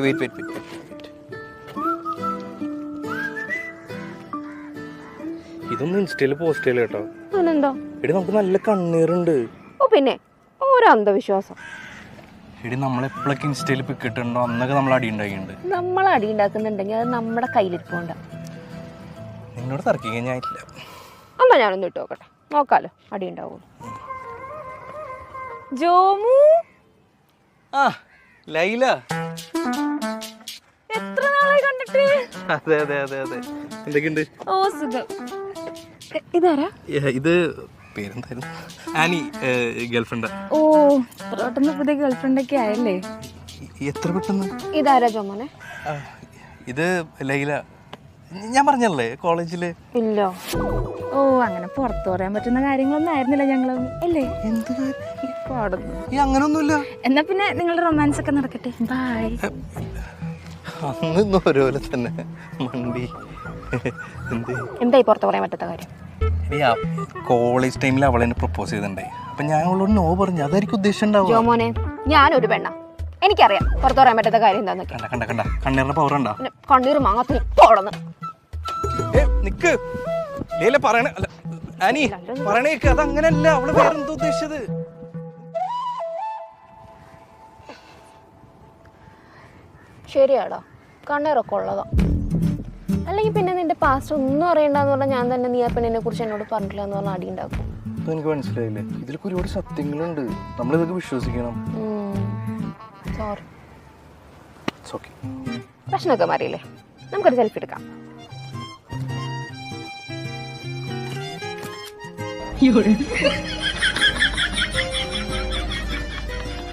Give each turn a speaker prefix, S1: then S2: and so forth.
S1: Wait. ഇതൊന്നും ഇൻസ്റ്റയില് post ചെയ്യല കേട്ടോ.
S2: അതിനെന്താ?
S1: എടി നമുക്ക് നല്ല കണ്ണീറുണ്ട്.
S2: ഓ പിന്നെ ഓരോ അന്ധവിശ്വാസം.
S1: എടി നമ്മളെപ്പോഴൊക്കെ ഇൻസ്റ്റയിൽ പിക്കിട്ടുണ്ടോ അന്നൊക്കെ നമ്മൾ അടി ഉണ്ടാക്കിയിട്ടുണ്ട്.
S2: നമ്മൾ അടി ഉണ്ടാക്കുന്നുണ്ടെങ്കിൽ അത് നമ്മുടെ കയ്യിലിരിപ്പുണ്ട.
S1: നിന്നോട് തർക്കിക്കാൻ ഞാനില്ല.
S2: എന്നാ ഞാനൊന്ന് ഇട്ട് നോക്കട്ടെ, നോക്കാലോ അടി ഉണ്ടാവുള്ളൂ. ജോമു,
S1: ആ ലൈല,
S2: എത്ര നാളായി കണ്ടിട്ട്?
S1: അതെ എന്തൊക്കെയുണ്ട്?
S2: ഓ സുഖം. ഇതാരാ?
S1: ഇത് പേരെന്തായിരുന്നു? ആനി, ഗേൾഫ്രണ്ടാ.
S2: ഓ പെട്ടെന്ന് പുതിയ ഗേൾഫ്രണ്ടൊക്കെ ആയല്ലേ?
S1: എത്ര പെട്ടെന്ന്?
S2: ഇതാരാ ജോമോനെ?
S1: ഇത് ലൈല. ഞാൻ പറഞ്ഞല്ലേ കോളേജില്.
S2: ഇല്ല. ഓ അങ്ങനെ പുറത്തു പറയാൻ പറ്റുന്ന കാര്യങ്ങളൊന്നും ആയിരുന്നില്ല ഞങ്ങൾ അല്ലേ?
S1: എന്ത്
S2: പാടുന്നു?
S1: അങ്ങനൊന്നുമില്ല.
S2: എന്നാ പിന്നെ നിങ്ങളുടെ റൊമാൻസ് ഒക്കെ നടക്കട്ടെ. ബൈ.
S1: അന്ന് ഓരോപോലെ തന്നെ മണ്ടി.
S2: എന്തായി പുറത്ത് പറയാൻ പറ്റാത്ത കാര്യം?
S1: കോളേജ് ടൈമിൽ അവൾ എന്നെ പ്രപ്പോസ് ചെയ്തിട്ടുണ്ടായി. അപ്പൊ ഞാൻ അവളോട് നോ പറഞ്ഞു. അതായിരിക്കും ഉദ്ദേശിച്ചിട്ടുണ്ടാവും.
S2: ജോമോനെ, ഞാനൊരു പെണ്ണ, എനിക്കറിയാം പുറത്ത് പറയാൻ പറ്റാത്ത കാര്യം എന്താന്നൊക്കെ.
S1: കണ്ട കണ്ണീറിന്റെ പവർ ഉണ്ടാ.
S2: കണ്ണീർ മാങ്ങത്തിന് പോടന്ന്
S1: നിക്ക്. ലൈല പറയണ ആനി പറയണേക്ക്. അതങ്ങനല്ല, അവള് വേറെന്തോ ഉദ്ദേശിച്ചത്.
S2: ശരിയാടാ, കണ്ണീറൊക്കെ ഉള്ളതാ. അല്ലെങ്കിൽ പിന്നെ നിന്റെ പാസ്റ്റ് ഒന്നും അറിയണ്ടെന്ന് പറഞ്ഞാൽ ഞാൻ തന്നെ നീ ആ പെണ്ണിനെ കുറിച്ച് എന്നോട് പറഞ്ഞില്ല എന്ന് പറഞ്ഞാൽ അടി ഉണ്ടാക്കും.
S1: എനിക്ക് മനസ്സിലായില്ലേ, ഇതിലൊക്കെ ഒരുപാട് സത്യങ്ങളുണ്ട്. നമ്മളിതൊക്കെ വിശ്വസിക്കണം.
S2: സോറി.
S1: ഓക്കേ,
S2: പ്രശ്നമൊക്കെ മാറിയില്ലേ? നമുക്കൊരു സെൽഫി എടുക്കാം.